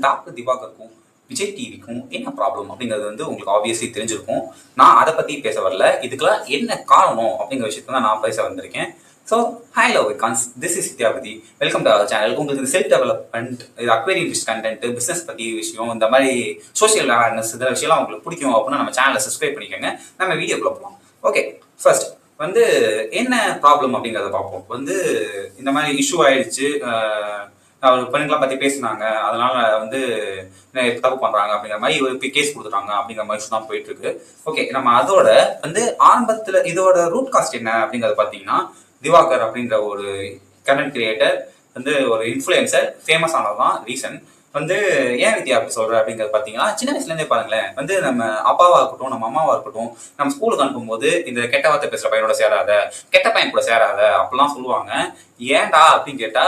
Doctor திவாகருக்கும் Vijay டிவிக்கும் என்ன problem அப்படிங்கிறது வந்து உங்களுக்கு ஆப்வியஸ்லி தெரிஞ்சிருக்கும். நான் அதை பற்றி பேச வரல. இதுக்கெல்லாம் என்ன காரணம் அப்படிங்கிற விஷயத்த தான் நான் பேச வந்திருக்கேன். ஸோ ஹாய் லவ் விகான்ஸ், this is Vidyapathi. Welcome to our channel. உங்களுக்கு செல்ஃப் டெவலப்மெண்ட், இது அக்வேரியம் ஃபிஷ் கண்டென்ட், பிஸ்னஸ் பற்றி விஷயம், இந்த மாதிரி சோஷியல் அவேர்னஸ், இந்த விஷயம்லாம் உங்களுக்கு பிடிக்கும் அப்படின்னா நம்ம சேனலை சப்ஸ்கிரைப் பண்ணிக்கோங்க. நம்ம வீடியோக்குள்ள போகலாம். ஓகே, ஃபர்ஸ்ட் வந்து என்ன ப்ராப்ளம் அப்படிங்கிறத பார்ப்போம். வந்து இந்த மாதிரி இஷ்யூ ஆயிடுச்சு, பெண்களாம் பற்றி பேசினாங்க, அதனால வந்து தப்பு பண்ணுறாங்க அப்படிங்கிற மாதிரி இப்போ கேஸ் கொடுத்துட்டாங்க அப்படிங்கிற மாதிரி தான் போயிட்டு இருக்கு. ஓகே, நம்ம அதோட வந்து ஆரம்பத்தில் இதோட ரூட் காஸ்ட் என்ன அப்படிங்கிறத பார்த்தீங்கன்னா, திவாகர் அப்படின்ற ஒரு கண்டென்ட் கிரியேட்டர் வந்து ஒரு இன்ஃப்ளூயன்சர் ஃபேமஸ் ஆனதுதான் ரீசன். வந்து ஏன் வித்யா அப்படி சொல்ற அப்படிங்கிறது பார்த்தீங்கன்னா, சின்ன வயசுலேருந்தே பாருங்களேன், வந்து நம்ம அப்பாவா இருக்கட்டும், நம்ம அம்மாவா இருக்கட்டும், நம்ம ஸ்கூலுக்கு அனுப்பும்போது இந்த கெட்ட வார்த்தை பேசுற பையனோட சேராத, கெட்ட பையன் கூட சேராத அப்படிலாம் சொல்லுவாங்க. ஏன்டா அப்படின்னு கேட்டா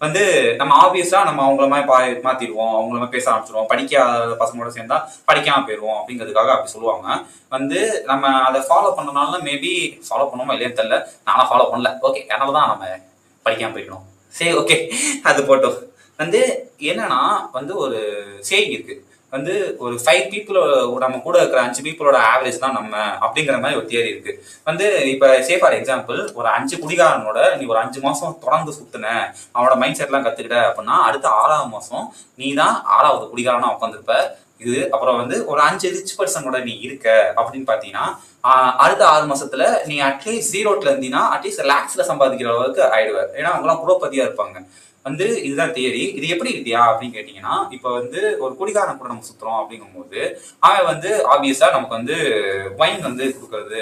வந்து நம்ம ஆப்வியஸா நம்ம அவங்கள மாதிரி மாத்திடுவோம், அவங்கள மாதிரி பேச ஆரம்பிச்சிடுவோம், படிக்காத பசங்களோட சேர்ந்தா படிக்காம போயிடுவோம் அப்படிங்கிறதுக்காக அப்படி சொல்லுவாங்க. வந்து நம்ம அதை ஃபாலோ பண்ணனால மேபி ஃபாலோ பண்ணுவோமா இல்லையான்னு தெரியல, நானும் ஃபாலோ பண்ணல. ஓகே, அதனால தான் நம்ம படிக்காம போயிடணும். சரி, ஓகே, அது போட்டோம். வந்து என்னன்னா வந்து ஒரு சேயிங் இருக்கு, வந்து ஒரு 5 பீப்புள் நம்ம கூட இருக்கிற 5 பீப்புளோட ஆவரேஜ் தான் நம்ம அப்படிங்கிற மாதிரி ஒரு தியரி இருக்கு. வந்து இப்ப சே ஃபார் எக்ஸாம்பிள், ஒரு 5 குடிகாரனோட நீ ஒரு 5 மாசம் தொடர்ந்து சுத்தின, அவனோட மைண்ட் செட் எல்லாம் கத்துக்கிட்ட அப்படின்னா அடுத்த 6ஆவது மாசம் நீ தான் 6வது குடிகாரனா உட்காந்துருப்ப. இது அப்புறம் வந்து ஒரு 5 ரிச் பர்சனோட நீ இருக்க அப்படின்னு பாத்தீங்கன்னா, அடுத்த 6 மாசத்துல நீ அட்லீஸ்ட் 0ல இருந்தீங்கன்னா அட்லீஸ்ட் லேக்ஸ்ல சம்பாதிக்கிற அளவுக்கு ஆயிடுவ. ஏன்னா அவங்க எல்லாம் குரோபதியா இருப்பாங்க. வந்து இதுதான் தியரி. இது எப்படி இருக்கியா அப்படின்னு கேட்டீங்கன்னா, இப்ப வந்து ஒரு குடிகாரன் கூட நம்ம சுத்துறோம் அப்படிங்கும்போது அவன் வந்து ஆப்வியஸா நமக்கு வந்து வைன் வந்து கொடுக்கறது,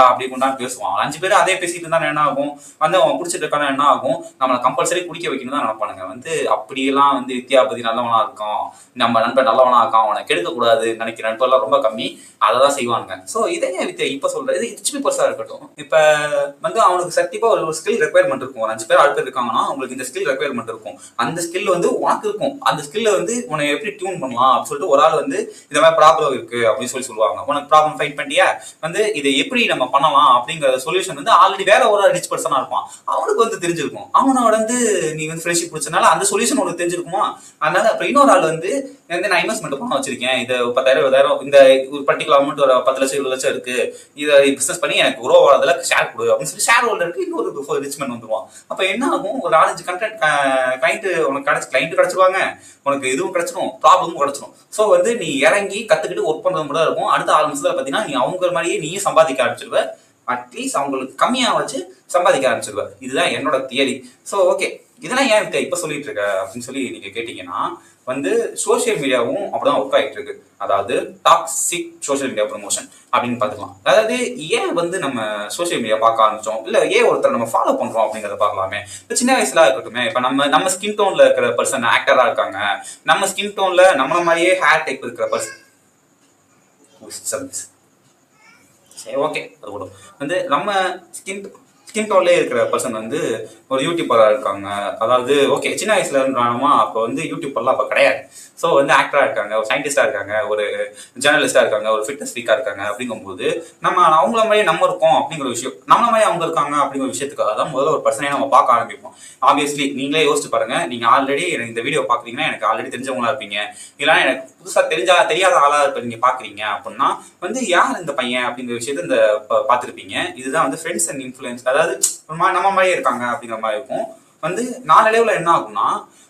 அப்படி கொண்டாந்து பேசுவான். 5 பேரும் அதே பேசிட்டு இருந்தா என்ன ஆகும், வந்து அவன் குடிச்சிட்டு இருக்கான என்ன ஆகும், நம்மளை கம்பல்சரி குடிக்க வைக்கணும் தான் நினைப்பானுங்க. வந்து அப்படியெல்லாம் வந்து வித்யாபதி நல்லவனா இருக்கான், நம்ம நண்பன் நல்லவனா இருக்கான், அவனை கெடுக்க கூடாது நினைக்கிற நண்பர்லாம் ரொம்ப கம்மி, அதை தான் செய்வானுங்க. ஸோ இதே வித்யா இப்ப சொல்றது ரிச் பீப்பர்ஸா இருக்கட்டும், இப்ப வந்து அவனுக்கு சத்தியமா ஒரு ஸ்கில் ரெக்யர்மெண்ட் இருக்கும். ஒரு 5 பேர் 6 பேர் இருக்காங்கன்னா அவங்களுக்கு இந்த ஸ்கில் ரெக்யர்மெண்ட் இருக்கும். அந்த ஸ்கில் வந்து உனக்கு இருக்கும். அந்த ஸ்கில்ல வந்து உன்னை எப்படி டியூன் பண்ணலாம் அப்படின்னு சொல்லிட்டு ஒரு ஆள் வந்து இந்த மாதிரி ப்ராப்ளம் இருக்கு அப்படின்னு சொல்லுவாங்க. உனக்கு ப்ராப்ளம் ஃபைட் பண்ணியா, வந்து இதை எப்படி நம்ம பண்ணலாம் அப்படிங்கிற சொல்யூஷன் வந்து ஆல்ரெடி வேற ஒரு ரிச் பர்சனா இருப்பான், அவனுக்கு வந்து தெரிஞ்சிருக்கும். அவனோட வந்து நீ வந்து ஃப்ரெண்ட்ஷிப் பிடிச்சனால அந்த சொல்யூஷன் உனக்கு தெரிஞ்சிருக்குமா. அதனால அப்புறம் இன்னொரு ஆள் வந்து நான் இன்வெஸ்ட்மெண்ட் பணம் வச்சிருக்கேன், இது 10,000 20,000 இந்த ஒரு பர்டிகுலர் அமௌண்ட் ஒரு 10 லட்சம் 20 லட்சம் இருக்கு, இதை பிசினஸ் பண்ணி எனக்கு குரோ ஆகிறதுல ஷேர் கொடு அப்படின்னு சொல்லி ஷேர் ஹோல்டருக்கு இன்னொரு ரிச்மெண்ட் வந்துருவான். அப்ப என்ன ஆகும், ஒரு 4-5 கண்டென்ட் கிளைண்ட் உனக்கு கிளைண்ட் கிடைச்சிருவாங்க, உனக்கு இதுவும் கிடைச்சிடும், ப்ராப்ளமும் கிடைச்சிடும். ஸோ வந்து நீ இறங்கி கத்துக்கிட்டு ஒர்க் பண்றது மட்டும் இருக்கும். அடுத்த 6 மாசத்துல பாத்தீங்கன்னா நீ அவங்க மாதிரியே நீயும் சம்பாதிக்க ஆரம்பிச்சிருவ. அட்லீஸ்ட் அவங்களுக்கு கம்மியா வச்சு சம்பாதிக்க ஆரம்பிச்சிருவ. இதுதான் என்னோட தியரி. ஸோ ஓகே, இதெல்லாம் ஏன் இப்ப சொல்லிட்டு இருக்க அப்படின்னு சொல்லி நீங்க கேட்டீங்கன்னா, வந்து சோசியல் மீடியாவும் அப்படிதான் ஒர்க் ஆகிட்டு இருக்கு. அதாவது டாக்ஸிக் சோசியல் மீடியா ப்ரமோஷன் அப்படின்னு பார்த்துக்கலாம். அதாவது ஏன் வந்து நம்ம சோசியல் மீடியா பார்க்க ஆரம்பிச்சோம், இல்ல ஏன் ஒருத்தர் நம்ம ஃபாலோ பண்றோம் அப்படிங்கிறத பார்க்கலாமே. இப்போ சின்ன வயசுல இருக்கட்டுமே, இப்போ நம்ம ஸ்கின் டோன்ல இருக்கிற பர்சன் ஆக்டரா இருக்காங்க, நம்ம ஸ்கின் டோன்ல நம்மள மாதிரியே ஹேர் டைப் இருக்கிற பர்சன், சரி ஓகே, அது கூட வந்து நம்ம ஸ்கின் டோன்லேயே இருக்கிற பர்சன் வந்து ஒரு யூடியூபராக இருக்காங்க. அதாவது ஓகே, சின்ன வயசுல இருந்தாலுமா அப்போ வந்து யூடியூபர்லாம் அப்போ கிடையாது. ஸோ வந்து ஆக்டராக இருக்காங்க, ஒரு சயின்டிஸ்டாக இருக்காங்க, ஒரு ஜேர்னலிஸ்டாக இருக்காங்க, ஒரு ஃபிட்னஸ் வீக்காக இருக்காங்க. அப்படிங்கும்போது நம்ம அவங்கள மாதிரியே நம்ம இருக்கோம் அப்படிங்கிற விஷயம், நம்மள மாதிரி அவங்க இருக்காங்க அப்படிங்கிற விஷயத்துக்காக தான் முதல்ல ஒரு பர்சனையை நம்ம பார்க்க ஆரம்பிப்போம். ஆப்வியஸ்லி நீங்களே யோசிச்சு பாருங்க, நீங்க ஆல்ரெடி எனக்கு இந்த வீடியோ பார்க்குறீங்கன்னா எனக்கு ஆல்ரெடி தெரிஞ்சவங்களா இருப்பீங்க, இல்லைன்னா எனக்கு புதுசாக தெரியாத ஆளாக இப்போ நீங்கள் பார்க்குறீங்க அப்படின்னா வந்து யார் இந்த பையன் அப்படிங்கிற விஷயத்த இந்த பார்த்துருப்பீங்க. இதுதான் வந்து ஃப்ரெண்ட்ஸ் அண்ட் இன்ஃப்ளூயன்ஸ். அதாவது நம்ம மாதிரியே இருக்காங்க அப்படிங்கிற மாதிரி இருக்கும். வந்து நாளடைவில் என்ன ஆகும்னா,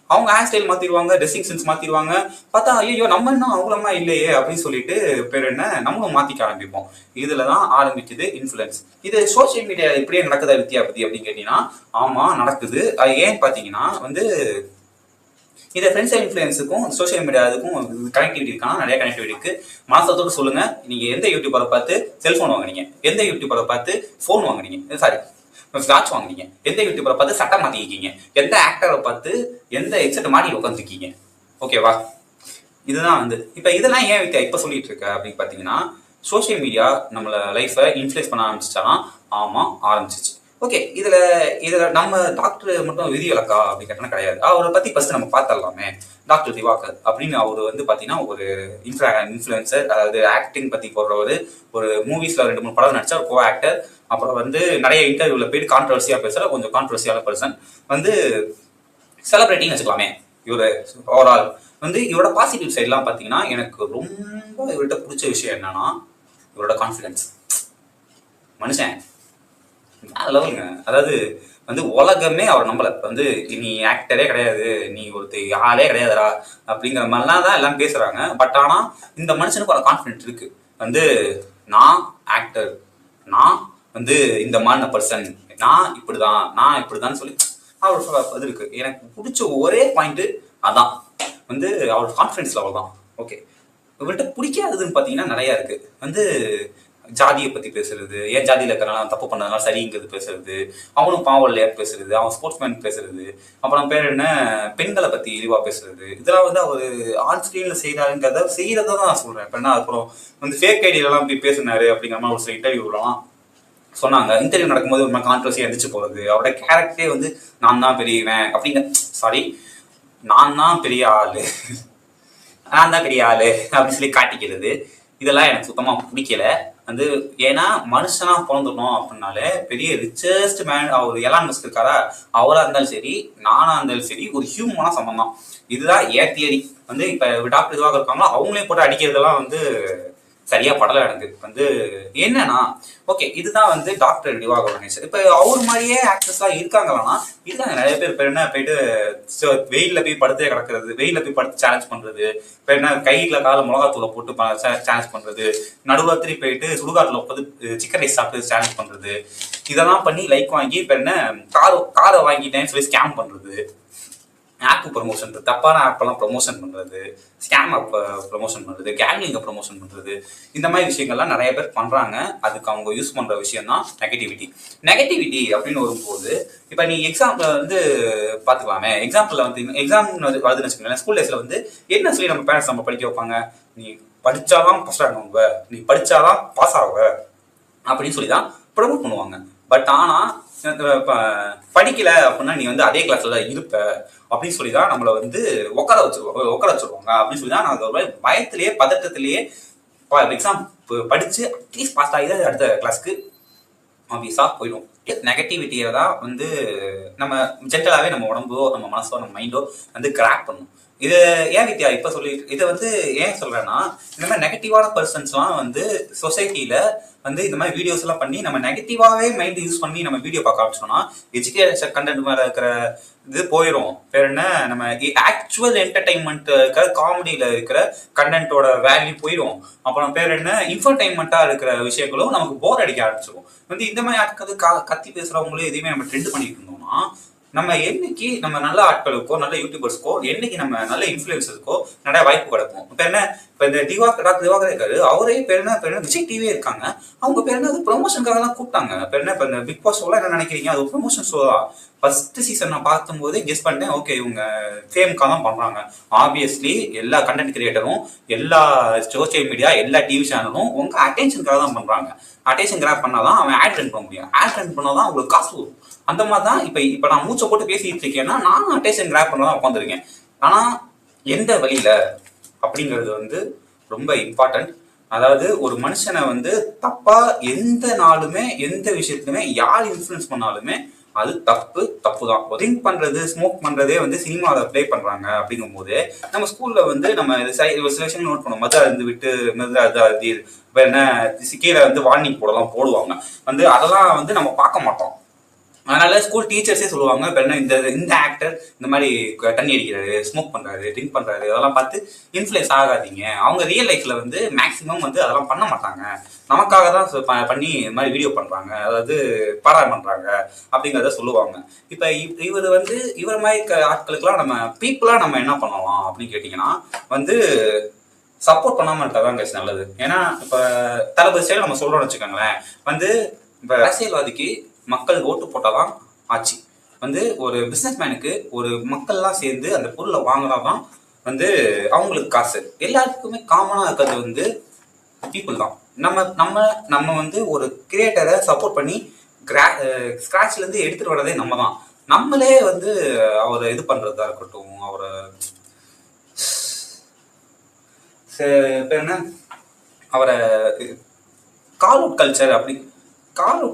அவங்க ஹேர் ஸ்டைல் மாத்திடுவாங்க, ட்ரெஸ்ஸிங் சென்ஸ் மாத்திடுவாங்க. பார்த்தா ஐயோ நம்ம இன்னும் அவங்களமா இல்லையே அப்படின்னு சொல்லிட்டு பேர் என்ன நம்மளும் மாத்திக்க ஆரம்பிப்போம். இதுலதான் ஆரம்பிக்குது இன்ஃப்ளூயன்ஸ். இது சோசியல் மீடியா இப்படியே நடக்குதா வித்யாபதி அப்படின்னு கேட்டீங்கன்னா, ஆமா நடக்குது. அது ஏன்னு பாத்தீங்கன்னா வந்து இதை ஃப்ரெண்ட்ஸ் அண்ட் இன்ஃப்ளூயன்ஸுக்கும் சோசியல் மீடியாவுக்கும் கனெக்டிவிட்டி இருக்கானா, நிறைய கனெக்டிவிட்டி இருக்கு. மாசத்தோடு சொல்லுங்க, நீங்க எந்த யூடியூபரை பார்த்து செல்போன் வாங்குனீங்க, எந்த யூடியூபரை பார்த்து போன் வாங்குனீங்க, சாரி வாட்ச் வாங்குனீங்க, எந்த யூடியூபரை பார்த்து சட்டை மாத்திக்கிங்க, எந்த ஆக்டரை பார்த்து எந்த ஹெட்செட் மாட்டி உட்காந்துருக்கீங்க. ஓகேவா, இதுதான் வந்து இப்ப இதெல்லாம் ஏன் இப்ப சொல்லிட்டு இருக்க அப்படின்னு பாத்தீங்கன்னா, சோசியல் மீடியா நம்மள லைஃபை இன்ஃப்ளூயன்ஸ் பண்ண ஆரம்பிச்சிச்சானா, ஆமா ஆரம்பிச்சிச்சு. ஓகே, இதுல நம்ம டாக்டர் மட்டும் விதி விலக்கா அப்படின்னு கேட்டா கிடையாது. அவரை பத்தி ஃபர்ஸ்ட் நம்ம பார்த்தரலாமே. டாக்டர் திவாகர் அப்படின்னு அவர் வந்து பாத்தீங்கன்னா ஒரு இன்ஃப்ளூயன்சர், அதாவது ஆக்டிங் பத்தி போடுறவர், ஒரு மூவிஸ்ல 2-3 படம் நடிச்சா கோ ஆக்டர். அப்புறம் வந்து நிறைய இன்டர்வியூல போயிட்டு கான்ட்ரவர்சியா பேசுற கொஞ்சம் கான்ட்ரவர்சியான பர்சன், வந்து செலிபிரிட்டின்னு வச்சுக்கலாமே. இவரு ஓவரால் வந்து இவரோட பாசிட்டிவ் சைட்லாம் பார்த்தீங்கன்னா எனக்கு ரொம்ப இவர்கிட்ட பிடிச்ச விஷயம் என்னன்னா இவரோட கான்ஃபிடன்ஸ். மனுஷன் லெவலுங்க. அதாவது வந்து உலகமே அவர் நம்பல. வந்து நீ ஆக்டரே கிடையாது, நீ ஒருத்தர் ஆளே கிடையாதுடா அப்படிங்கிற மாதிரிலாம் தான் எல்லாம் பேசுறாங்க. பட் ஆனா இந்த மனுஷனுக்கு ஒரு கான்ஃபிடென்ட் இருக்கு. வந்து நான் ஆக்டர், நான் வந்து இந்த மாதிரி பர்சன், நான் இப்படிதான் சொல்லி அவர் அது இருக்கு. எனக்கு பிடிச்ச ஒரே பாயிண்ட் அதான் வந்து அவர் கான்ஃபிடன்ஸ் லெவல் தான். ஓகே, இவர்கிட்ட பிடிக்காததுன்னு பார்த்தீங்கன்னா நிறைய இருக்கு. வந்து ஜாதியை பத்தி பேசுறது, ஏன் ஜாதியில இருக்கிறனால தப்பு பண்ணதுனால சரிங்கிறது பேசுறது, அவனும் பாவம் இல்லையா பேசுறது, அவன் ஸ்போர்ட்ஸ்மேன் பேசுறது, அப்புறம் பேர் என்ன பெண்களை பத்தி இழிவா பேசுறது, இதெல்லாம் வந்து அவர் ஆன் ஸ்கிரீன்ல செய்யறாருங்கிறத செய்யறதை தான் நான் சொல்றேன். இப்ப என்ன அப்புறம் வந்து ஃபேக் ஐடியிலலாம் போய் பேசினாரு அப்படிங்கிற மாதிரி ஒரு சில இன்டர்வியூலாம் சொன்னாங்க. இன்டர்வியூ நடக்கும்போது ஒரு மாதிரி கான்ட்ரவர்சி எந்திரிச்சு போறது, அவரோட கேரக்டரே வந்து நான் தான் பெரியவன் அப்படிங்க, சாரி நான் தான் பெரிய ஆளு நான் தான் பெரிய ஆளு அப்படின்னு சொல்லி காட்டிக்கிறது, இதெல்லாம் எனக்கு சுத்தமா பிடிக்கல. வந்து ஏன்னா மனுஷனா பிறந்துடணும் அப்படின்னாலே பெரிய ரிச்சஸ்ட் மேன் அவர் எலான் மஸ்க் இருக்காரா, அவரா இருந்தாலும் சரி நானா இருந்தாலும் சரி ஒரு ஹியூமனா சம்பந்தம். இதுதான் ஏன் தியரி. வந்து இப்ப டாக்டர் இதுவாக இருக்காங்களோ அவங்களே போட்டு அடிக்கிறதெல்லாம் வந்து சரியா படல எனக்கு. வந்து என்னன்னா ஓகே இதுதான் வந்து டாக்டர் திவாகர் கணேசன். இப்ப அவர் மாதிரியே ஆக்டர்ஸ்லாம் இருக்காங்களான்னா இருக்காங்க நிறைய பேர். இப்ப என்ன போயிட்டு வெயில்ல போய் படுத்தே கிடக்குறது, வெயில்ல போய் படுத்து சேலஞ்ச் பண்றது, இப்ப என்ன கையில கால மிளகாத்தூளை போட்டு சேலஞ்ச் பண்றது, நடுவாத்திரி போயிட்டு சுடுகாட்டுல உட்காந்து சிக்கன் ரைஸ் சாப்பிட்டு சேலஞ்ச் பண்றது, இதெல்லாம் பண்ணி லைக் வாங்கி இப்ப என்ன காரை வாங்கிட்டேன்னு சொல்லி ஸ்கேம் பண்றது, ஆப் ப்ரமோஷன், தப்பான ஆப்பெல்லாம் ப்ரமோஷன் பண்ணுறது, ஸ்கேம் ஆப் ப்ரமோஷன் பண்ணுறது, கேம்லிங்கை ப்ரமோஷன் பண்ணுறது, இந்த மாதிரி விஷயங்கள்லாம் நிறைய பேர் பண்ணுறாங்க. அதுக்கு அவங்க யூஸ் பண்ணுற விஷயம் தான் நெகட்டிவிட்டி அப்படின்னு வரும்போது இப்போ நீ எக்ஸாம்பிள் வந்து பார்த்துக்கலாமே. எக்ஸாம்பிளில் வந்து எக்ஸாம் வருதுன்னு வச்சுக்கோங்களேன். ஸ்கூல் டேஸில் வந்து என்ன சொல்லி நம்ம பேரண்ட்ஸ் நம்ம படிக்க வைப்பாங்க, நீ படித்தாதான் ஃபஸ்ட் ஆகுவ, நீ படித்தாதான் பாஸ் ஆகுவ அப்படின்னு சொல்லி தான் ப்ரமோட் பண்ணுவாங்க. பட் ஆனால் படிக்கல அப்படின்னா நீ வந்து அதே கிளாஸ்ல இருப்ப அப்படின்னு சொல்லி தான் நம்மளை வந்து உட்கார வச்சிருவாங்க அப்படின்னு சொல்லி தான் நான் ஒரு பயத்திலேயே பதட்டத்திலேயே எக்ஸாம் படிச்சு அட்லீஸ்ட் பாஸ் ஆகி அடுத்த கிளாஸ்க்கு ஆப்வியஸா போயிடும். நெகட்டிவிட்டியை தான் வந்து நம்ம ஜென்ரலாகவே நம்ம உடம்போ நம்ம மனசோ நம்ம மைண்டோ வந்து கிராக் பண்ணும். இது ஏன் வித்யா இப்ப சொல்லி இதை வந்து ஏன் சொல்றேன்னா இந்த மாதிரி நெகட்டிவான பர்சன்ஸ்லாம் வந்து சொசைட்டில வந்து இந்த மாதிரி வீடியோஸ் எல்லாம் பண்ணி நம்ம நெகட்டிவாவே மைண்ட் யூஸ் பண்ணி நம்ம வீடியோ பார்க்க ஆரம்பிச்சோம்னா எஜுகேஷன் கண்டென்ட் மேல இருக்கிற இது போயிடும். பேர் என்ன நம்ம ஆக்சுவல் என்டர்டைன்மெண்ட் இருக்கிற காமெடியில இருக்கிற கண்டென்ட்டோட வேல்யூ போயிடும். அப்புறம் பேர் என்ன இன்ஃபர்டைன்மெண்ட்டா இருக்கிற விஷயங்களும் நமக்கு போர் அடிக்க ஆரம்பிச்சிடும். வந்து இந்த மாதிரி ஆட்கள் கத்தி பேசுறவங்களும் எதையுமே நம்ம ட்ரெண்ட் பண்ணிட்டு இருந்தோம்னா நம்ம என்னைக்கு நம்ம நல்ல ஆட்களுக்கோ நல்ல யூடியூபர்ஸ்க்கோ என்னைக்கு நம்ம நல்ல இன்ஃபுளுசருக்கோ நிறைய வாய்ப்பு கிடைக்கும். இப்போ என்ன இப்போ இந்த டாக்டர் திவாகர் இருக்காரு, அவரே பேர் என்ன விஜய் டிவியே இருக்காங்க, அவங்க பேர் என்ன அது ப்ரொமோஷனுக்காக தான் கூப்பிட்டாங்க. பேர் என்ன இப்போ இந்த பிக் பாஸ் ஷோலாம் என்ன நினைக்கிறீங்க, அது ஒரு ப்ரொமோஷன் ஷோ தான். ஃபர்ஸ்ட் சீசன் நான் பார்க்கும்போது கெஸ் பண்ணிட்டேன், ஓகே இவங்க ஃபேம்காக தான் பண்றாங்க. ஆப்வியஸ்லி எல்லா கண்டென்ட் கிரியேட்டரும் எல்லா சோசியல் மீடியா எல்லா டிவி சேனலும் உங்க அட்டென்ஷனுக்காக தான் பண்றாங்க. அட்டென்ஷன் கிராப் பண்ணாதான் அவன் ஆட் ரன் பண்ண முடியும், ஆட் ரன் பண்ணாதான் அவங்களுக்கு காசு வரும். அந்த மாதிரி தான் இப்ப நான் மூச்சை போட்டு பேசிட்டு இருக்கேன்னா நானும் அட்டென்ஷன் கிராப் பண்ணதான் உட்காந்துருக்கேன். ஆனா எந்த வழியில அப்படிங்கிறது வந்து ரொம்ப இம்பார்ட்டன்ட். அதாவது ஒரு மனுஷனை வந்து தப்பா எந்த நாளுமே எந்த விஷயத்துலுமே யார் இன்ஃபுளுன்ஸ் பண்ணாலுமே அது தப்பு தான். திங்க் பண்றது ஸ்மோக் பண்றதே வந்து சினிமாவில் ப்ளே பண்றாங்க அப்படிங்கும் போது நம்ம ஸ்கூல்ல வந்து நம்ம சில விஷயம் நோட் பண்ணுவோம். மதம் இருந்து விட்டு என்ன கீழே வந்து வார்னிங் போடுவாங்க. வந்து அதெல்லாம் வந்து நம்ம பார்க்க மாட்டோம். அதனால ஸ்கூல் டீச்சர்ஸே சொல்லுவாங்க இப்போ என்ன இந்த ஆக்டர் இந்த மாதிரி தண்ணி அடிக்கிறாரு, ஸ்மோக் பண்றாரு, ட்ரிங்க் பண்றாரு, அதெல்லாம் பார்த்து இன்ஃப்ளூயன்ஸ் ஆகாதீங்க. அவங்க ரியல் லைஃப்ல வந்து மேக்சிமம் வந்து அதெல்லாம் பண்ண மாட்டாங்க, நமக்காக தான் பண்ணி இந்த மாதிரி வீடியோ பண்றாங்க, அதாவது படம் பண்றாங்க அப்படிங்கிறத சொல்லுவாங்க. இப்ப இவர் வந்து இவர் மாதிரி ஆட்களுக்கெல்லாம் நம்ம பீப்புளா நம்ம என்ன பண்ணலாம் அப்படின்னு கேட்டீங்கன்னா வந்து சப்போர்ட் பண்ணாம இருக்காதான் கேஸ் நல்லது. ஏன்னா இப்ப தளபதி சைடு நம்ம சொல்றோம்னு வச்சுக்கோங்களேன், வந்து இப்ப அரசியல்வாதிக்கு மக்கள் ஓட்டு போட்டாதான் ஆச்சு. வந்து ஒரு பிசினஸ் மேனுக்கு ஒரு மக்கள்லாம் சேர்ந்து அந்த பொருளை வாங்கினாதான் வந்து அவங்களுக்கு காசு. எல்லாருக்குமே காமனா இருக்கிறது வந்து பீப்புள் தான். நம்ம நம்ம நம்ம வந்து ஒரு கிரியேட்டரை சப்போர்ட் பண்ணி ஸ்கிராச்ல இருந்து எடுத்துட்டு வர்றதே நம்ம தான். நம்மளே வந்து அவரை இது பண்றதா இருக்கட்டும், அவரை என்ன அவரை கால் அவுட்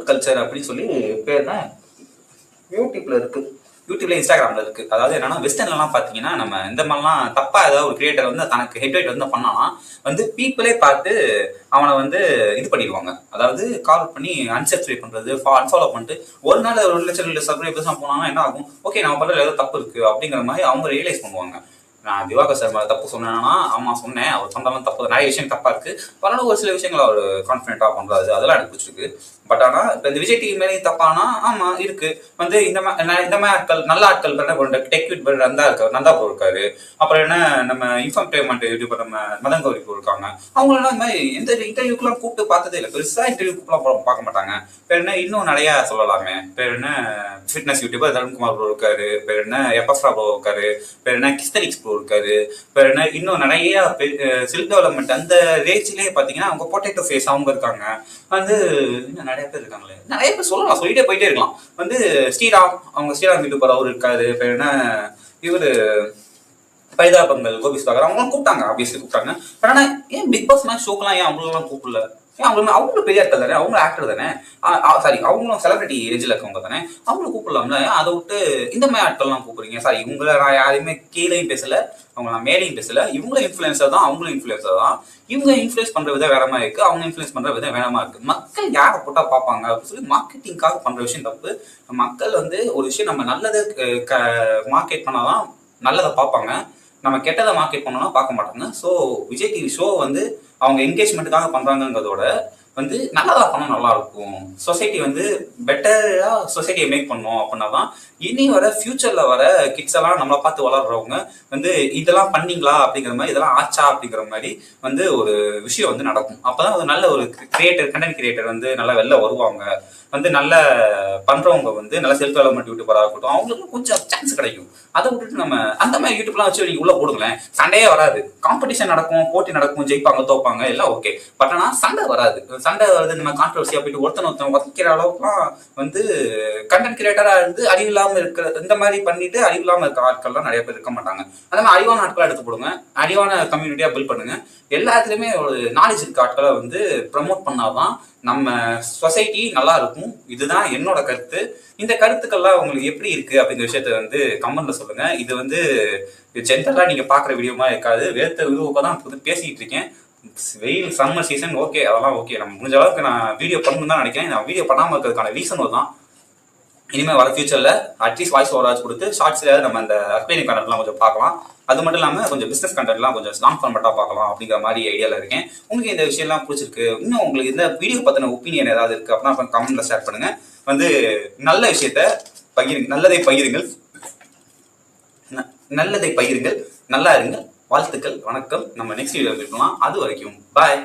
கல்ச்சர் அப்படின்னு சொல்லி பேர் தான் யூடியூப்ல இருக்கு. யூடியூப்ல இன்ஸ்டாகிராம்ல இருக்கு. அதாவது என்னன்னா வெஸ்டர்ன்லாம் பாத்தீங்கன்னா நம்ம இந்த மாதிரிலாம் தப்பா ஏதாவது ஒரு கிரியேட்டர் வந்து தனக்கு ஹெட் வந்து பண்ணானா வந்து பீப்புளே பார்த்து அவனை வந்து இது பண்ணிடுவாங்க. அதாவது கால் பண்ணி அன்சப்ஸ்கிரைப் பண்றது, அன்ஃபாலோ பண்ணிட்டு ஒரு நாள் 1,00,000 சப்ஸ்கிரைபர்ஸ் போனாங்கன்னா என்ன ஆகும், ஓகே நம்ம பண்றது ஏதோ தப்பு இருக்கு அப்படிங்கிற மாதிரி அவங்க ரியலைஸ் பண்ணுவாங்க. நான் திவாகர் சார் மேல தப்பு சொன்னேன்னா ஆமா சொன்னேன், அவர் சொன்னாலும் தப்பு, நிறைய விஷயம் தப்பா இருக்கு, பரவாயில்ல ஒரு சில விஷயங்கள் அவர் கான்ஃபிடென்ட்டா பண்றாரு, அதெல்லாம் எனக்கு பிடிச்சிருக்கு. பட் ஆனா இப்ப இந்த விஜய் டிவி மேலே தப்பானா ஆமா இருக்கு. வந்து இந்த மாதிரி ஆட்கள் நல்ல ஆட்கள் டெக் வித் நந்தா இருக்காரு, நந்தா ப்ரோ இருக்காரு, அப்புறம் என்ன நம்ம இன்ஃபர்டெயின்மெண்ட் யூடியூபர் நம்ம மதன் கௌரி ப்ரோ இருக்காங்க. அவங்களெல்லாம் இந்த மாதிரி எந்த இன்டர்வியூக்கெல்லாம் கூப்பிட்டு பார்த்ததே இல்லை, பெருசா இன்டர்வியூக்கெல்லாம் பார்க்க மாட்டாங்க. பேர் என்ன இன்னும் நிறைய சொல்லலாமே, பேர் என்ன ஃபிட்னஸ் யூடியூபர் தருண்குமார் ப்ரோ இருக்காரு, பேர் என்ன எப்பஸ்ரா ப்ரோ இருக்காரு, பேர் என்ன கிஸ்தனிக்ஸ் ப்ரோ இருக்காரு, பேர் என்ன இன்னும் நிறைய செல்ஃப் டெவலப்மெண்ட் அந்த ரேஞ்சிலேயே பாத்தீங்கன்னா அவங்க பொட்டேட்டோ ஃபேஸ் அவங்க இருக்காங்க. வந்து இன்னும் நிறைய பேர் இருக்காங்களே, நிறைய பேர் சொல்லலாம், சொல்லிட்டே போயிட்டே இருக்கலாம். வந்து ஸ்ரீராம், அவங்க ஸ்ரீராம் யூடியூபர் அவர் இருக்காரு, பேர் என்ன இவரு பரிதாபங்கள் கோபி சுதாகர், அவங்களும் கூப்பிட்டாங்க, ஆப்வியஸ்லி கூப்பிட்டாங்க. பட் ஆனா ஏன் பிக் பாஸ் மேட்ச் ஷோக்கெல்லாம் ஏன் அவங்களெல்லாம் கூப்பிடல? ஏன் அவங்களும் பெரிய ஆட்கள் தானே, அவங்களும் ஆக்டர் தானே, சாரி அவங்களும் செலிபிரிட்டி ரேஞ்சில் இருக்கவங்க தானே, அவங்களும் கூப்பிடலாம்ல. அதை விட்டு இந்த மாதிரி ஆட்கள்லாம் கூப்பிடுறீங்க. சாரி இவங்களை நான் யாரையுமே கீழேயும் பேசல, அவங்க நான் மேலேயும் பேசல. இவங்களும் இன்ஃபுளுசர் தான், அவங்களும் இன்ஃபுளுசர் தான். இவங்க இன்ஃபுளுஸ் பண்ற விதம் வேற மாதிரி இருக்கு, அவங்க இன்ஃபுளுஸ் பண்ற விதம் வேற மாதிரி இருக்கு. மக்கள் யாரை போட்டா பார்ப்பாங்க அப்படின்னு சொல்லி மார்க்கெட்டிங்காக பண்ற விஷயம் தப்பு. மக்கள் வந்து ஒரு விஷயம் நம்ம நல்லதை மார்க்கெட் பண்ணாதான் நல்லதை பார்ப்பாங்க, நம்ம கெட்டதை மார்க்கெட் பண்ணோம்னா பார்க்க மாட்டாங்க. ஸோ விஜய் டிவி ஷோ வந்து அவங்க என்கேஜ்மெண்ட்டுக்காக பண்றாங்கிறதோட வந்து நல்லதா பண்ணா நல்லா இருக்கும். சொசைட்டி வந்து பெட்டரா சொசைட்டியை மேக் பண்ணோம் அப்படின்னா தான் இனி வர ஃபியூச்சர்ல வர கிட்ஸ் எல்லாம் நம்மளை பார்த்து வளர்றவங்க வந்து இதெல்லாம் பண்ணீங்களா அப்படிங்கிற மாதிரி, இதெல்லாம் ஆச்சா அப்படிங்கிற மாதிரி வந்து ஒரு விஷயம் வந்து நடக்கும். அப்பதான் ஒரு நல்ல ஒரு கண்டென்ட் கிரியேட்டர் வந்து நல்லா வெளில வருவாங்க. வந்து நல்ல பண்றவங்க வந்து நல்ல செல்ஃப் டெவலப்மெண்ட் யூடியூபரா இருக்கட்டும், அவங்களுக்கு கொஞ்சம் சான்ஸ் கிடைக்கும். அதை விட்டுட்டு நம்ம அந்த மாதிரி யூடியூப்லாம் வச்சு நீங்க உள்ள போடுங்களேன், சண்டையே வராது. காம்படிஷன் நடக்கும், போட்டி நடக்கும், ஜெயிப்பாங்க தோப்பாங்க எல்லாம் ஓகே. பட் ஆனா சண்டை வராது. சண்டை வருது நம்ம கான்ட்ரவர்சியா போயிட்டு ஒருத்தன் வதைக்கிற அளவுக்குலாம் வந்து கண்டென்ட் கிரியேட்டரா இருந்து அறிவில்லாம இருக்கிற இந்த மாதிரி பண்ணிட்டு அறிவில்லாம இருக்க ஆட்கள்லாம் நிறைய பேர் இருக்க மாட்டாங்க. அந்த மாதிரி அறிவான ஆட்களா எடுத்து போடுங்க, அறிவான கம்யூனிட்டியா பில்ட் பண்ணுங்க. எல்லாத்துலயுமே ஒரு நாலேஜ் இருக்க ஆட்களை வந்து ப்ரமோட் பண்ணாதான் நம்ம சொசைட்டி நல்லா இருக்கும். இதுதான் என்னோட கருத்து. இந்த கருத்துக்கள்லாம் உங்களுக்கு எப்படி இருக்கு அப்படிங்கிற விஷயத்த வந்து கமெண்ட்ல சொல்லுங்க. இது வந்து ஜென்ரலா நீங்க பாக்குற வீடியோமா இருக்காது, வேர்த்த விருவப்ப தான் பேசிட்டு இருக்கேன். வெயில் சம்மர் சீசன் ஓகே, அதெல்லாம் ஓகே. நம்ம முடிஞ்ச அளவுக்கு நான் வீடியோ பண்ணணும்னு தான் நினைக்கிறேன். நான் வீடியோ பண்ணாம இருக்கிறதுக்கான ரீசன் தான் இனிமேல் வர ஃபியூச்சர்ல அட்லீஸ்ட் வாய்ஸ் ஓவராஜ் கொடுத்து ஷார்ட்ஸ்ல நம்ம அந்த எக்ஸ்பிளைனிங் கண்டென்ட்லாம் கொஞ்சம் பார்க்கலாம். அது மட்டும் இல்லாமல் கொஞ்சம் பிசினஸ் கண்டென்ட்லாம் கொஞ்சம் லாங் ஃபார்மேட்டா பார்க்கலாம் அப்படிங்கிற மாதிரி ஐடியாவில் இருக்கேன். உங்களுக்கு இந்த விஷயம்லாம் பிடிச்சிருக்கு, இன்னும் உங்களுக்கு இந்த வீடியோ பற்றின ஒப்பீனியன் ஏதாவது இருக்கு அப்படின்னா கமெண்ட்ல ஷேர் பண்ணுங்க. வந்து நல்ல விஷயத்த பகிருங்க, நல்லதை பகிருங்கள், நல்லா இருங்க. வாழ்த்துக்கள், வணக்கம். நம்ம நெக்ஸ்ட் வீடியோ இருக்கலாம். அது வரைக்கும் பாய்.